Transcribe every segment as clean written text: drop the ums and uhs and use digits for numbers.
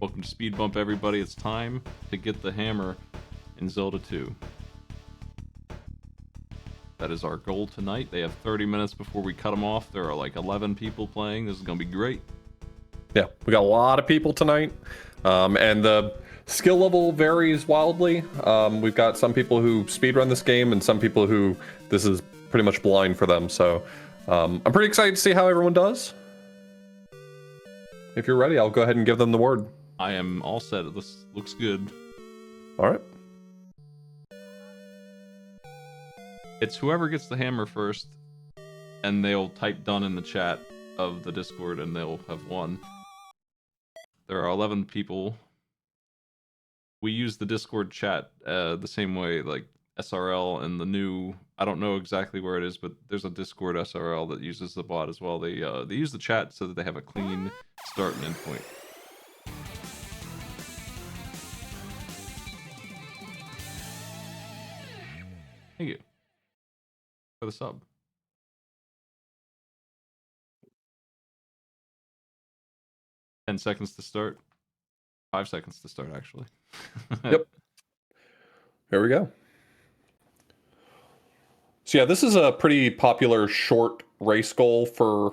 Welcome to Speedbump, everybody. It's time to get the hammer in Zelda 2. That is our goal tonight. They have 30 minutes before we cut them off. There are like 11 people playing. This is going to be great. Yeah, we got a lot of people tonight, and the skill level varies wildly. We've got some people who speedrun this game and some people who this is pretty much blind for them. So I'm pretty excited to see how everyone does. If you're ready, I'll go ahead and give them the word. I am all set. This looks good. All right. It's whoever gets the hammer first, and they'll type done in the chat of the Discord, and they'll have won. There are 11 people. We use the Discord chat the same way, like SRL and the new, I don't know exactly where it is, but there's a Discord SRL that uses the bot as well. They use the chat so that they have a clean start and end point. Thank you for the sub. Ten seconds to start. 5 seconds to start, actually. Yep. Here we go. So yeah, this is a pretty popular short race goal for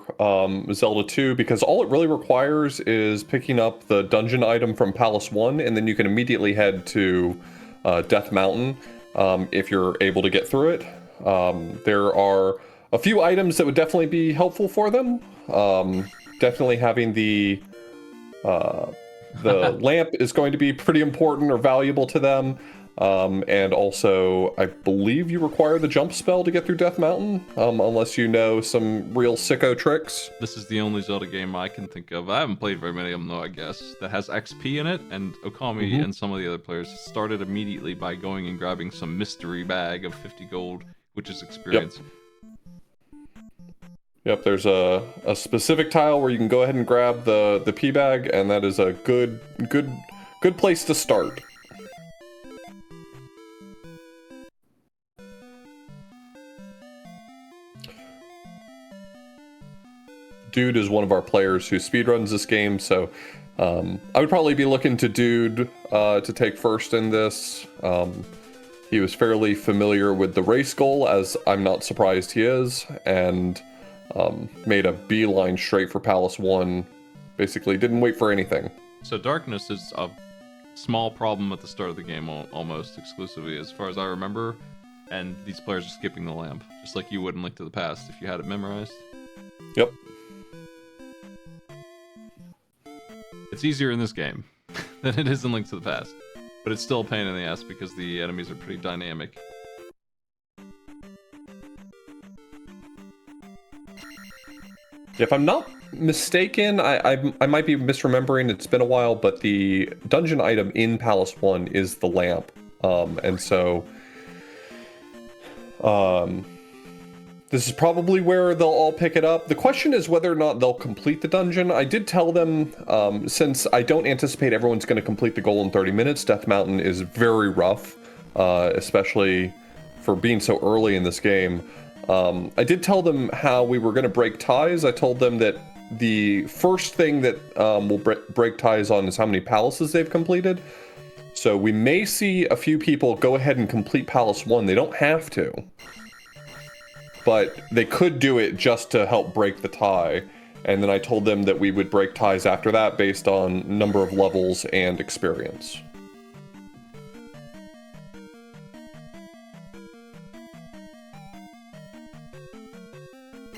Zelda 2 because all it really requires is picking up the dungeon item from Palace 1, and then you can immediately head to Death Mountain if you're able to get through it. There are a few items that would definitely be helpful for them. Definitely having the lamp is going to be pretty important or valuable to them. And also, I believe you require the jump spell to get through Death Mountain, unless you know some real sicko tricks. This is the only Zelda game I can think of. I haven't played very many of them, though, I guess, that has XP in it, and Okami and some of the other players started immediately by going and grabbing some mystery bag of 50 gold, which is experience. Yep, there's a specific tile where you can go ahead and grab the P bag, and that is a good place to start. Dude is one of our players who speedruns this game, so I would probably be looking to Dude to take first in this. He was fairly familiar with the race goal, as I'm not surprised he is, and made a beeline straight for Palace 1. Basically didn't wait for anything. So darkness is a small problem at the start of the game, almost exclusively, as far as I remember, and these players are skipping the lamp, just like you would in Link to the Past if you had it memorized. Yep. It's easier in this game than it is in Link to the Past, but it's still a pain in the ass because the enemies are pretty dynamic. If I'm not mistaken, I might be misremembering, it's been a while, but the dungeon item in Palace 1 is the lamp. And so this is probably where they'll all pick it up. The question is whether or not they'll complete the dungeon. I did tell them, since I don't anticipate everyone's going to complete the goal in 30 minutes, Death Mountain is very rough, especially for being so early in this game. I did tell them how we were going to break ties. I told them that the first thing that we'll break ties on is how many palaces they've completed. So we may see a few people go ahead and complete Palace 1. They don't have to, but they could do it just to help break the tie. And then I told them that we would break ties after that based on number of levels and experience.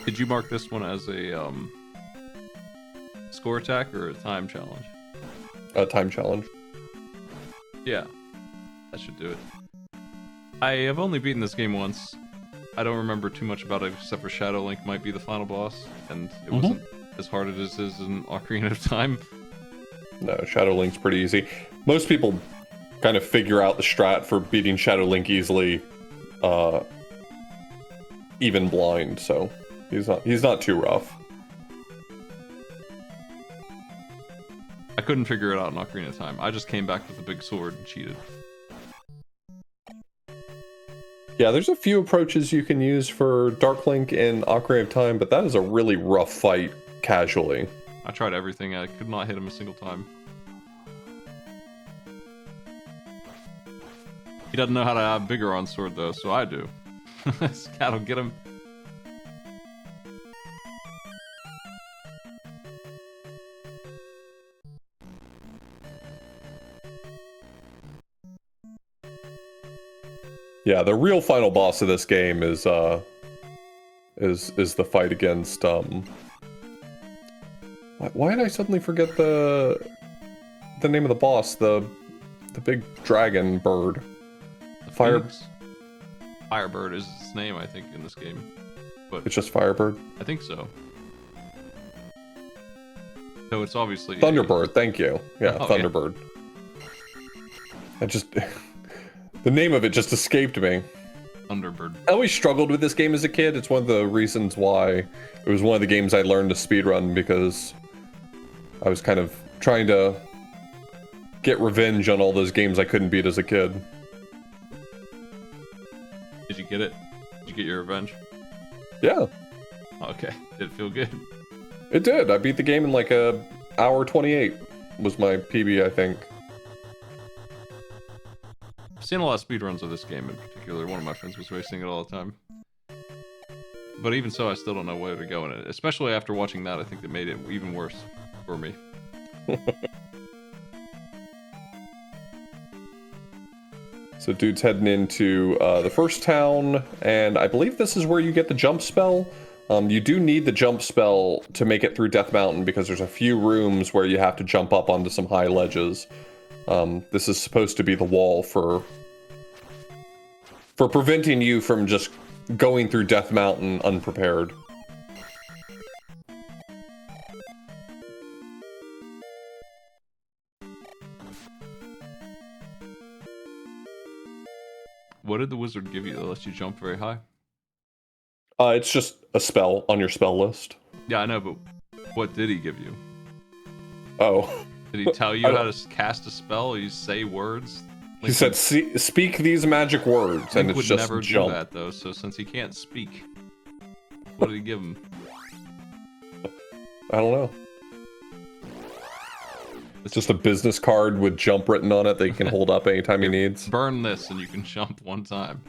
Did you mark this one as a score attack or a time challenge? A time challenge. Yeah, that should do it. I have only beaten this game once. I don't remember too much about it except for Shadow Link might be the final boss, and it wasn't as hard as it is in Ocarina of Time. No, Shadow Link's pretty easy. Most people kind of figure out the strat for beating Shadow Link easily, even blind, so he's not too rough. I couldn't figure it out in Ocarina of Time. I just came back with a big sword and cheated. Yeah, there's a few approaches you can use for Dark Link in Ocarina of Time, but that is a really rough fight casually. I tried everything. I could not hit him a single time. doesn't know how to have bigger on sword though, so I do. This cat will get him. Yeah, the real final boss of this game is the fight against why did I suddenly forget the name of the boss? The big dragon bird. The Fire. Phoenix? Firebird is its name, I think, in this game. But It's just Firebird. I think so. So it's obviously Thunderbird. Thank you. Yeah, Oh, Thunderbird. I just the name of it just escaped me. Thunderbird. I always struggled with this game as a kid. It's one of the reasons why it was one of the games I learned to speedrun, because I was kind of trying to get revenge on all those games I couldn't beat as a kid. Did you get it? Did you get your revenge? Yeah, Okay. Did it feel good? it did. I beat the game in like a hour 28 was my PB, I think. I've seen a lot of speedruns of this game in particular. One of my friends was racing it all the time. But even so, I still don't know where to go in it. Especially after watching that, I think it made it even worse for me. So dude's heading into the first town, and I believe this is where you get the jump spell. You do need the jump spell to make it through Death Mountain, because there's a few rooms where you have to jump up onto some high ledges. This is supposed to be the wall for preventing you from just going through Death Mountain unprepared. What did the wizard give you that lets you jump very high? It's just a spell on your spell list. Yeah, I know, but what did he give you? Oh. Did he tell you how to cast a spell? Or you say words? He said, speak these magic words, and Link it's would just never jump. do that though. So since he can't speak, what did he give him? I don't know. It's just a business card with jump written on it that he can hold up anytime he needs. Burn this and you can jump one time.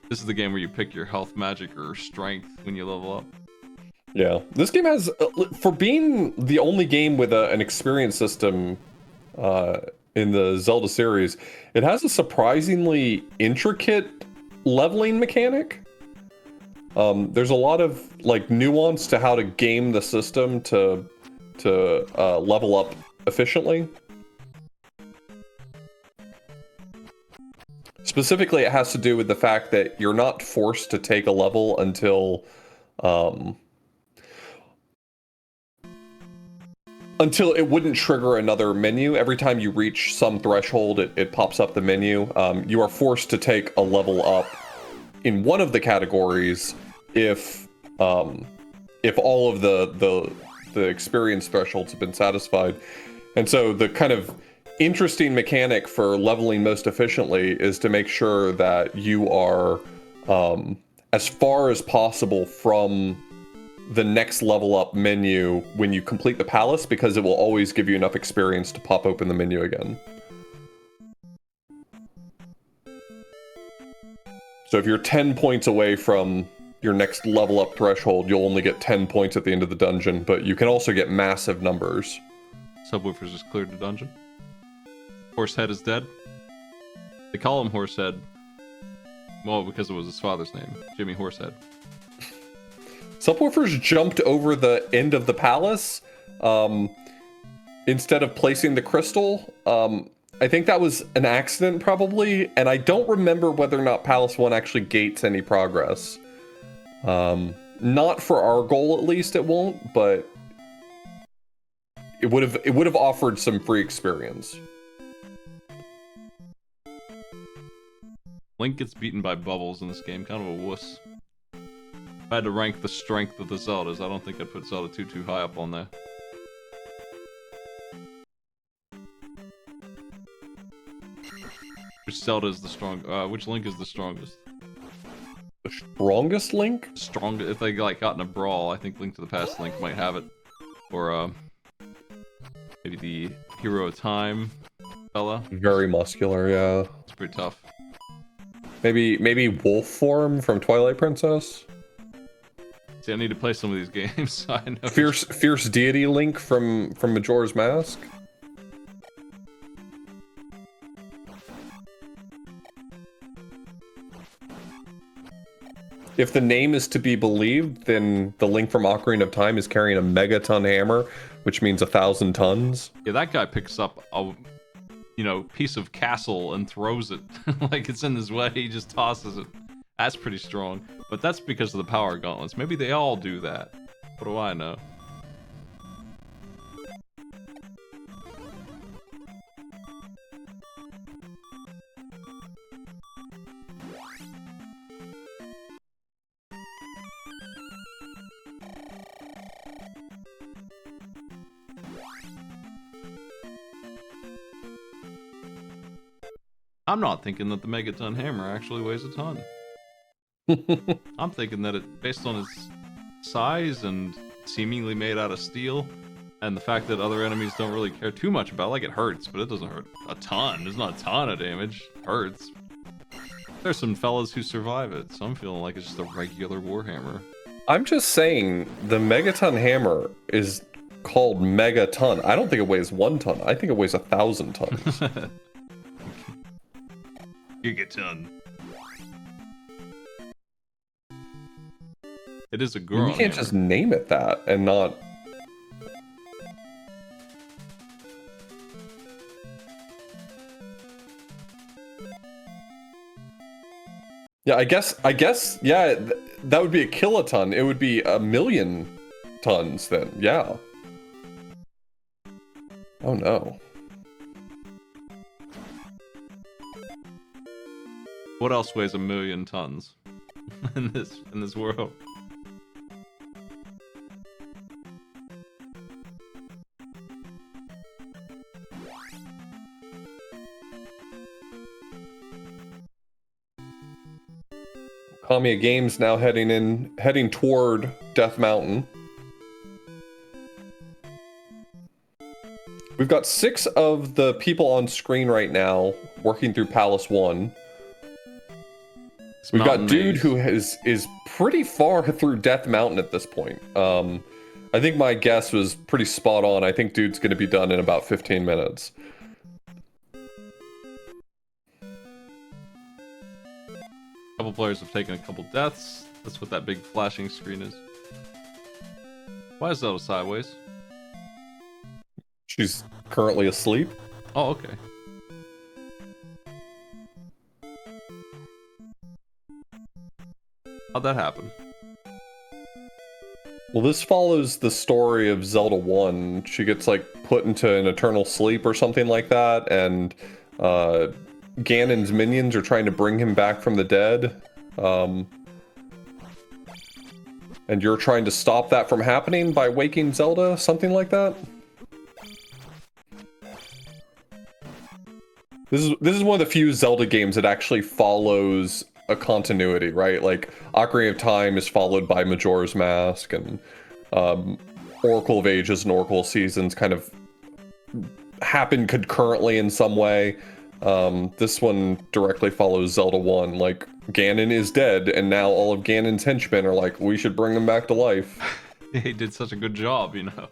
This is the game where you pick your health, magic, or strength when you level up. Yeah, this game has, for being the only game with an experience system in the Zelda series, it has a surprisingly intricate leveling mechanic. There's a lot of like nuance to how to game the system to level up efficiently. Specifically, it has to do with the fact that you're not forced to take a level until it wouldn't trigger another menu. Every time you reach some threshold, it pops up the menu. You are forced to take a level up in one of the categories if all of the experience thresholds have been satisfied. And so the kind of interesting mechanic for leveling most efficiently is to make sure that you are as far as possible from the next level up menu when you complete the palace, because it will always give you enough experience to pop open the menu again. So if you're 10 points away from your next level up threshold, you'll only get 10 points at the end of the dungeon, but you can also get massive numbers. Subwoofers just cleared the dungeon. Horsehead is dead. They call him Horsehead. Well, because it was his father's name, Jimmy Horsehead. Subwoofers jumped over the end of the palace instead of placing the crystal. I think that was an accident, probably, and I don't remember whether or not Palace 1 actually gates any progress. Not for our goal, at least it won't, but it would have offered some free experience. Link gets beaten by Bubbles in this game, kind of a wuss. If I had to rank the strength of the Zeldas, I don't think I'd put Zelda 2 too high up on there. Which Zelda is the which Link is the strongest? The strongest Link? If they like got in a brawl, I think Link to the Past Link might have it. Or maybe the Hero of Time, fella. Very muscular, yeah. It's pretty tough. Maybe wolf form from Twilight Princess? See, I need to play some of these games so I know. Fierce deity Link from Majora's Mask? If the name is to be believed, then the Link from Ocarina of Time is carrying a megaton hammer, which means 1,000 tons. Yeah, that guy picks up a, piece of castle and throws it like it's in his way. He just tosses it. That's pretty strong. But that's because of the power gauntlets. Maybe they all do that. What do I know? I'm not thinking that the Megaton Hammer actually weighs a ton. I'm thinking that it, based on its size and seemingly made out of steel, and the fact that other enemies don't really care too much about it, like it hurts, but it doesn't hurt a ton. There's not a ton of damage. It hurts. There's some fellas who survive it, so I'm feeling like it's just a regular Warhammer. I'm just saying, the Megaton Hammer is called Megaton. I don't think it weighs 1 ton. I think it weighs 1,000 tons. Gigaton. It is a girl. You can't just name it that and not. Yeah, I guess, yeah, that would be a kiloton. It would be 1,000,000 tons then, yeah. Oh no. What else weighs 1,000,000 tons in this world? Kamiya Games now heading toward Death Mountain. We've got 6 of the people on screen right now working through Palace 1. We've got Dude who is pretty far through Death Mountain at this point. I think my guess was pretty spot on. I think Dude's going to be done in about 15 minutes. A couple players have taken a couple deaths. That's what that big flashing screen is. Why is Zelda sideways? She's currently asleep. Oh, okay. How'd that happen? Well, this follows the story of Zelda 1. She gets, like, put into an eternal sleep or something like that, and Ganon's minions are trying to bring him back from the dead. And you're trying to stop that from happening by waking Zelda, something like that? This is one of the few Zelda games that actually follows a continuity, right? Like, Ocarina of Time is followed by Majora's Mask, and Oracle of Ages and Oracle of Seasons kind of happen concurrently in some way. This one directly follows Zelda 1. Like, Ganon is dead, and now all of Ganon's henchmen are like, we should bring him back to life. He did such a good job, you know.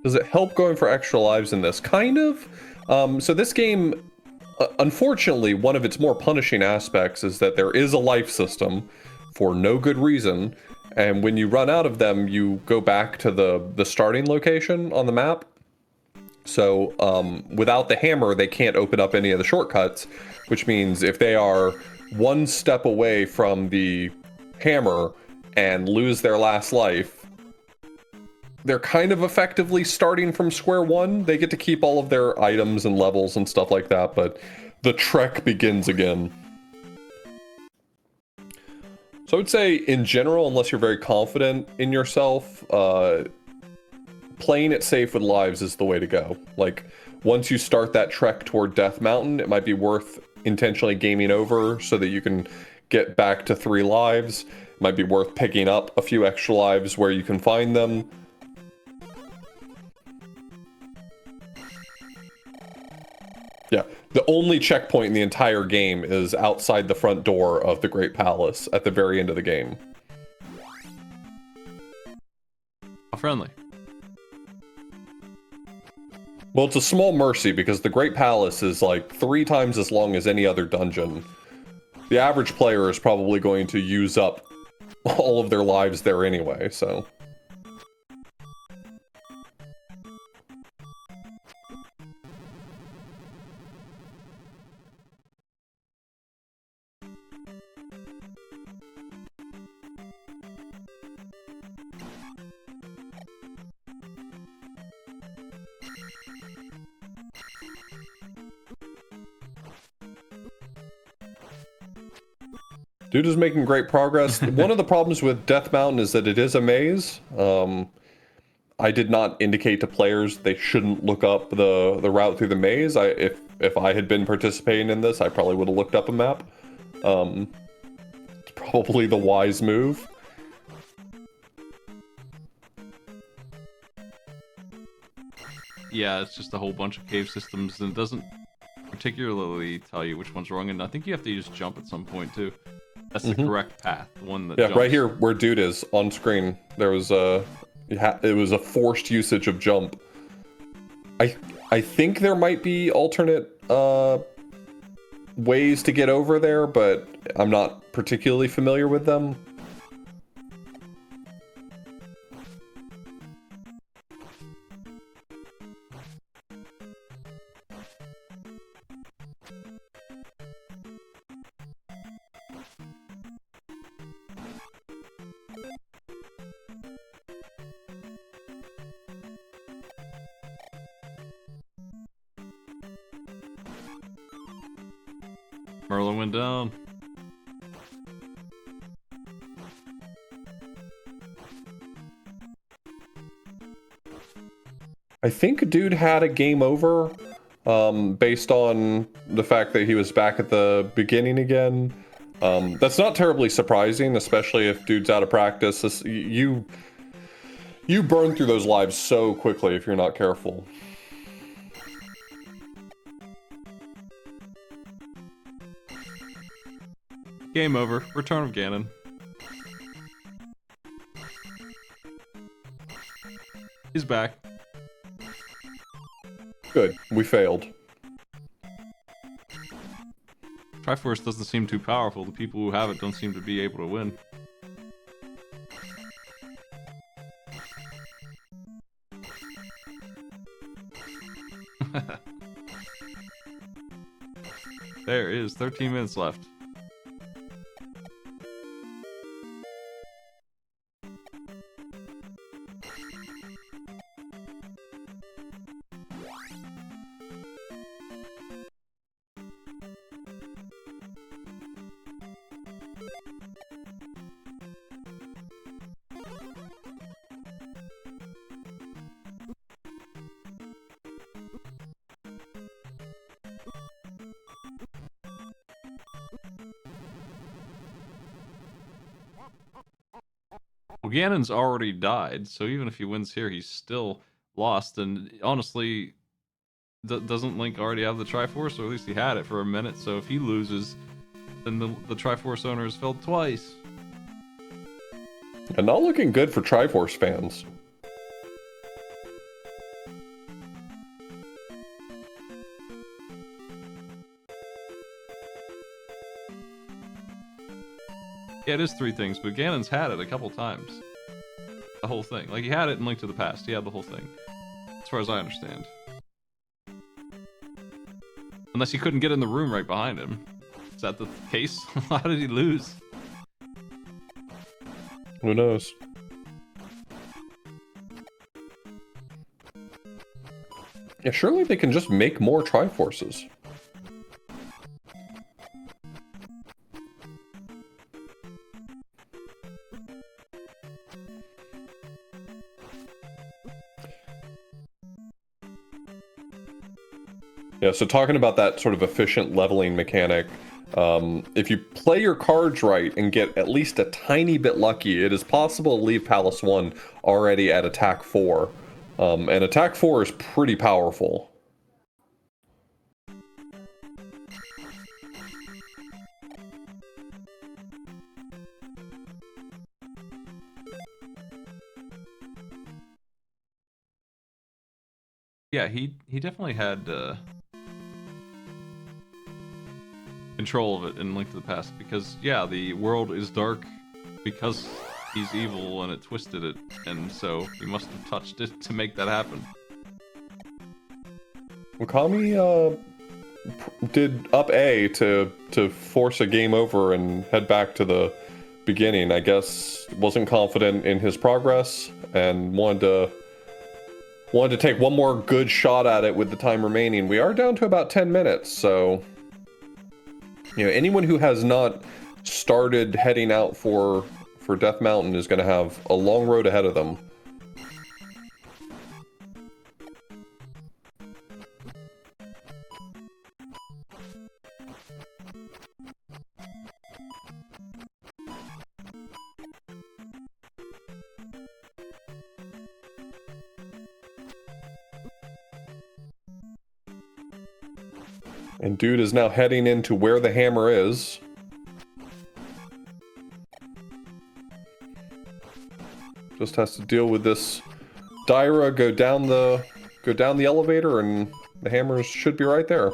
Does it help going for extra lives in this? Kind of. So this game, unfortunately, one of its more punishing aspects is that there is a life system for no good reason, and when you run out of them, you go back to the starting location on the map. So without the hammer, they can't open up any of the shortcuts, which means if they are one step away from the hammer and lose their last life, they're kind of effectively starting from square one. They get to keep all of their items and levels and stuff like that, but the trek begins again. So I would say, in general, unless you're very confident in yourself, playing it safe with lives is the way to go. Like, once you start that trek toward Death Mountain, it might be worth intentionally gaming over so that you can get back to 3 lives. It might be worth picking up a few extra lives where you can find them. Yeah, the only checkpoint in the entire game is outside the front door of the Great Palace at the very end of the game. How friendly. Well, it's a small mercy because the Great Palace is like 3 times as long as any other dungeon. The average player is probably going to use up all of their lives there anyway, so... Dude is making great progress. One of the problems with Death Mountain is that it is a maze. I did not indicate to players they shouldn't look up the route through the maze. If I had been participating in this, I probably would have looked up a map. It's probably the wise move. Yeah, it's just a whole bunch of cave systems, and it doesn't particularly tell you which one's wrong, and I think you have to just jump at some point, too. That's the correct path, the one that jumps. Right here, where dude is, on screen, there was a... it was a forced usage of jump. I think there might be alternate ways to get over there, but I'm not particularly familiar with them. Merlin went down. I think dude had a game over, based on the fact that he was back at the beginning again. That's not terribly surprising, especially if dude's out of practice. You burn through those lives so quickly if you're not careful. Game over. Return of Ganon. He's back. Good. We failed. Triforce doesn't seem too powerful. The people who have it don't seem to be able to win. There is 13 minutes left. Well, Ganon's already died, so even if he wins here, he's still lost. And honestly, doesn't Link already have the Triforce? Or at least he had it for a minute, so if he loses, then the Triforce owner has failed twice. And not looking good for Triforce fans. Yeah, it is 3 things, but Ganon's had it a couple times. The whole thing. Like, he had it in Link to the Past. He had the whole thing. As far as I understand. Unless he couldn't get in the room right behind him. Is that the case? How did he lose? Who knows? Yeah, surely they can just make more Triforces. Yeah, so talking about that sort of efficient leveling mechanic, if you play your cards right and get at least a tiny bit lucky, it is possible to leave Palace 1 already at Attack 4. And Attack 4 is pretty powerful. Yeah, he definitely had control of it in Link to the Past, because yeah, the world is dark because he's evil and it twisted it, and so he must have touched it to make that happen. Okami did up A to force a game over and head back to the beginning. I guess wasn't confident in his progress and wanted to take one more good shot at it with the time remaining. We are down to about 10 minutes, so you know, anyone who has not started heading out for Death Mountain is going to have a long road ahead of them. And dude is now heading into where the hammer is. Just has to deal with this Daira, go down the elevator, and the hammers should be right there.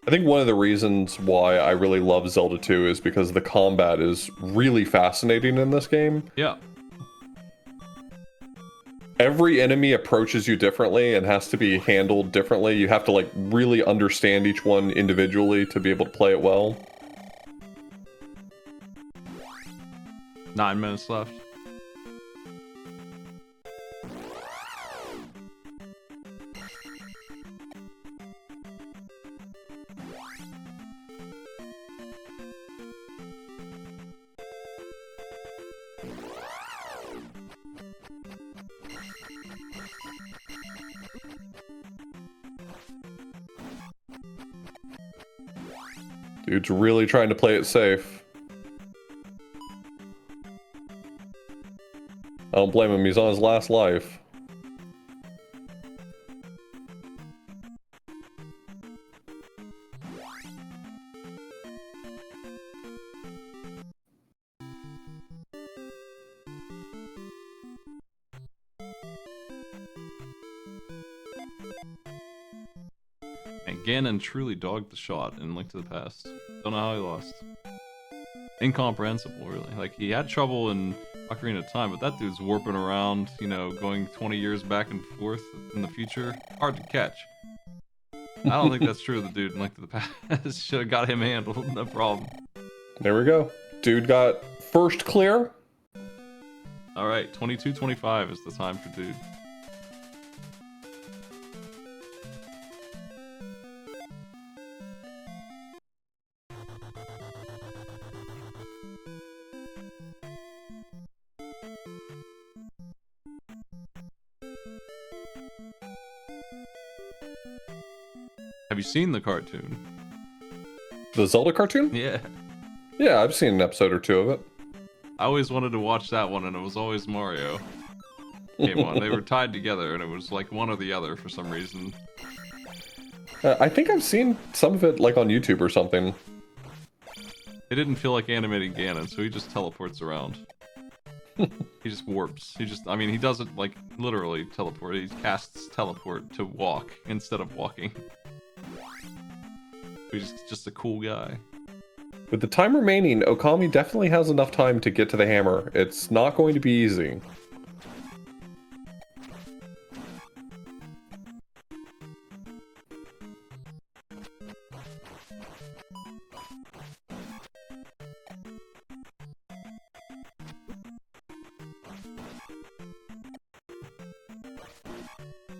I think one of the reasons why I really love Zelda 2 is because the combat is really fascinating in this game. Yeah. Every enemy approaches you differently and has to be handled differently. You have to like really understand each one individually to be able to play it well. 9 minutes left. Dude's really trying to play it safe. I don't blame him, he's on his last life. And Ganon truly dogged the shot in Link to the Past. Don't know how he lost. Incomprehensible, really. Like, he had trouble in Ocarina of Time, but that dude's warping around, you know, going 20 years back and forth in the future. Hard to catch. I don't think that's true of the dude in Link to the Past. Should have got him handled, no problem. There we go. Dude got first clear. Alright, 22:25 is the time for dude. Have you seen the cartoon? The Zelda cartoon? Yeah. Yeah, I've seen an episode or two of it. I always wanted to watch that one, and it was always Mario came on. They were tied together, and it was like one or the other for some reason. I think I've seen some of it like on YouTube or something. It didn't feel like animating Ganon, so he just teleports around. He just warps. I mean, he doesn't like literally teleport. He casts teleport to walk instead of walking. He's just a cool guy. With the time remaining, Okami definitely has enough time to get to the hammer. It's not going to be easy.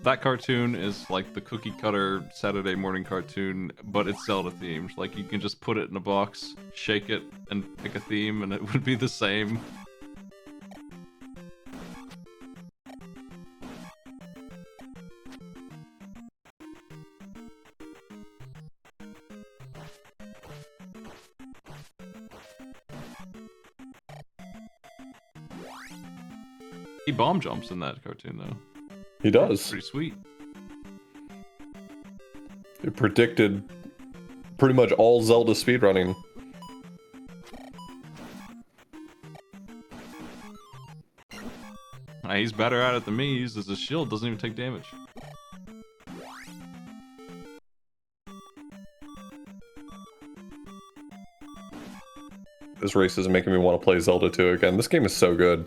that cartoon is like the cookie cutter Saturday morning cartoon, but it's Zelda themed. Like you can just put it in a box, shake it, and pick a theme, and it would be the same. He bomb jumps in that cartoon though. He does. Pretty sweet. It predicted pretty much all Zelda speedrunning. He's better at it than me. He uses his shield, doesn't even take damage. This race is making me want to play Zelda 2 again. This game is so good.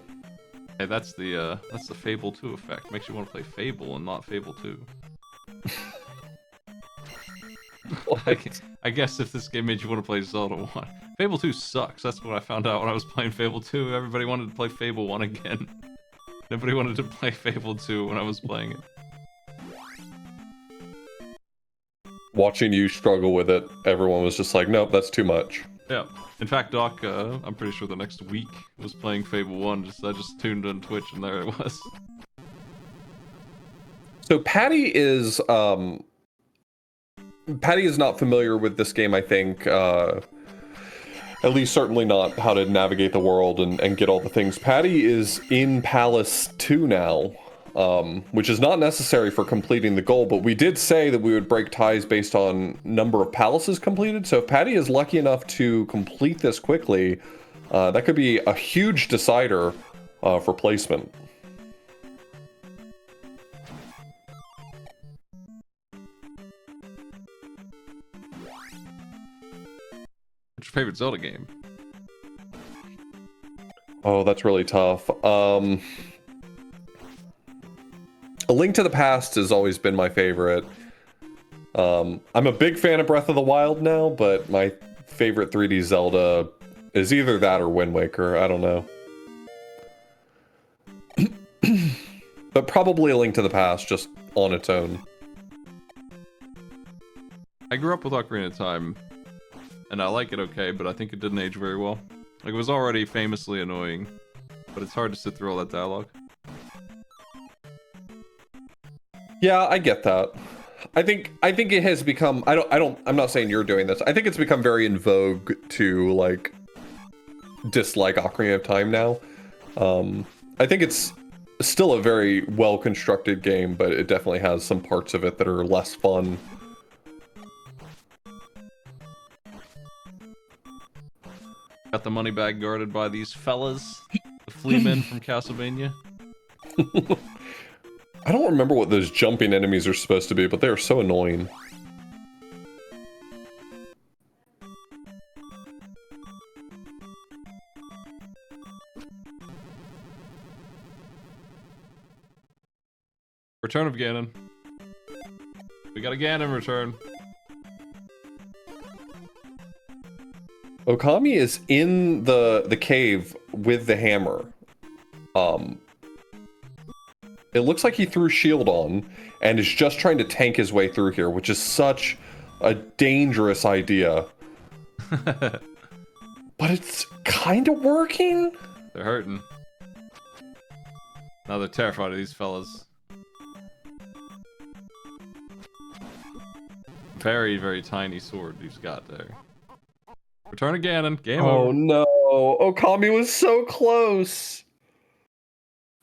Hey, that's the Fable 2 effect. Makes you want to play Fable and not Fable 2. I guess if this game made you want to play Zelda 1. Fable 2 sucks. That's what I found out when I was playing Fable 2. Everybody wanted to play Fable 1 again. Nobody wanted to play Fable 2 when I was playing it. Watching you struggle with it, everyone was just like, nope, that's too much. Yeah. In fact, Doc, I'm pretty sure the next week was playing Fable 1. I just tuned on Twitch and there it was. So Patty is not familiar with this game, I think. At least certainly not how to navigate the world and get all the things. Patty is in Palace 2 now, which is not necessary for completing the goal, but we did say that we would break ties based on number of palaces completed. So if Patty is lucky enough to complete this quickly, that could be a huge decider for placement. What's your favorite Zelda game? Oh, that's really tough. A Link to the Past has always been my favorite. I'm a big fan of Breath of the Wild now, but my favorite 3D Zelda is either that or Wind Waker. I don't know. But probably A Link to the Past, just on its own. I grew up with Ocarina of Time, and I like it okay, but I think it didn't age very well. Like, it was already famously annoying, but it's hard to sit through all that dialogue. Yeah, I get that. I think it has become, I'm not saying you're doing this. I think it's become very in vogue to like dislike Ocarina of Time now. I think it's still a very well constructed game, but it definitely has some parts of it that are less fun. Got the money bag guarded by these fellas, the flea men from Castlevania. I don't remember what those jumping enemies are supposed to be, but they are so annoying. Return of Ganon. We got a Ganon return. Okami is in the cave with the hammer. It looks like he threw shield on and is just trying to tank his way through here, which is such a dangerous idea. But it's kind of working. They're hurting. Now they're terrified of these fellas. Very, very tiny sword he's got there. Return of Ganon. Game over. Oh no, Okami was so close.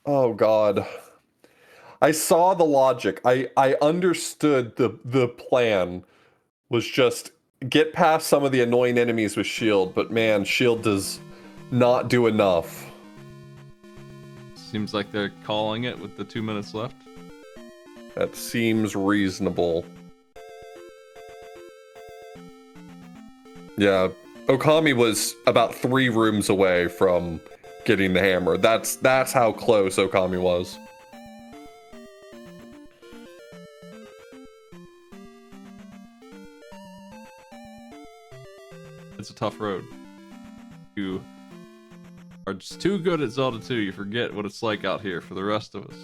Oh god. I saw the logic. I understood the plan was just get past some of the annoying enemies with shield, but man, shield does not do enough. Seems like they're calling it with the 2 minutes left. That seems reasonable. Yeah, Okami was about 3 rooms away from getting the hammer. That's how close Okami was. It's a tough road. You are just too good at Zelda 2, you forget what it's like out here for the rest of us.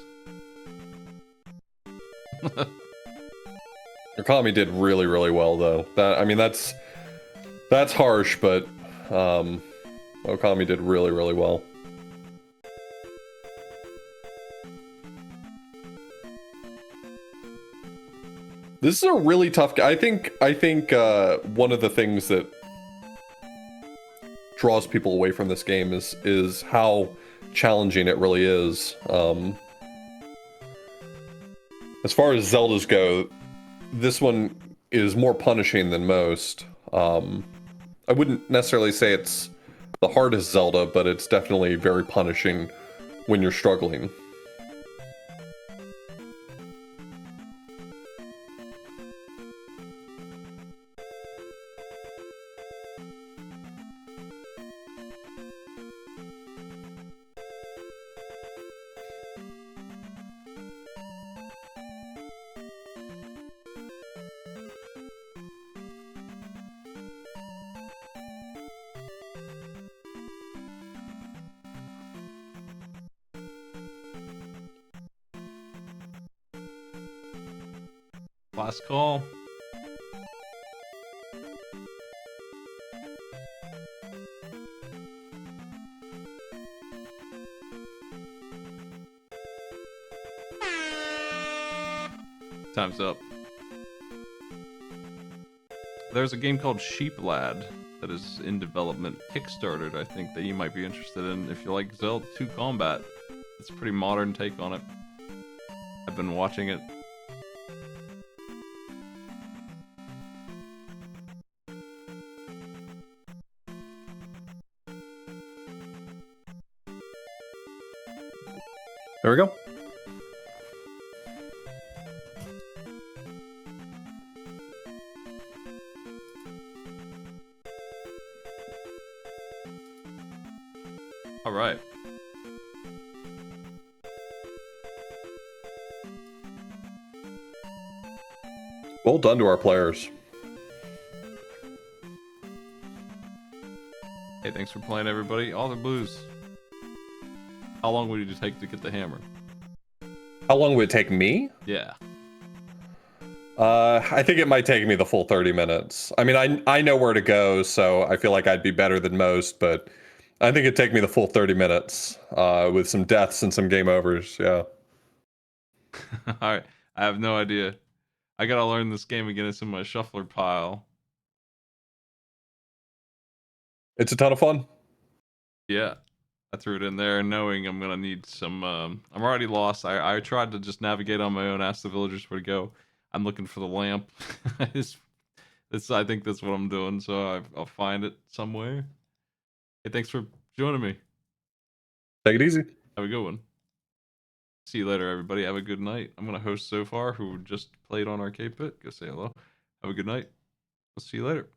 Okami did really, really well, though. That's harsh, but Okami did really, really well. This is a really tough. I think one of the things that draws people away from this game is how challenging it really is. As far as Zeldas go, this one is more punishing than most. I wouldn't necessarily say it's the hardest Zelda, but it's definitely very punishing when you're struggling. Last call. Time's up. There's a game called Sheep Lad that is in development, kickstarted, I think, that you might be interested in if you like Zelda 2 Combat. It's a pretty modern take on it. I've been watching it. There we go. All right. Well done to our players. Hey, thanks for playing, everybody. All the blues. How long would it take to get the hammer? How long would it take me? Yeah. I think it might take me the full 30 minutes. I mean, I know where to go, so I feel like I'd be better than most, but I think it'd take me the full 30 minutes with some deaths and some game overs, yeah. Alright, I have no idea. I gotta learn this game again. It's in my shuffler pile. It's a ton of fun. Yeah. I threw it in there knowing I'm gonna need some, I'm already lost. I tried to just navigate on my own, ask the villagers where to go. I'm looking for the lamp. I think that's what I'm doing, so I'll find it somewhere. Hey, thanks for joining me. Take it easy. Have a good one. See you later, everybody. Have a good night. I'm gonna host So Far, who just played on Arcade Pit. Go say hello. Have a good night. I'll see you later.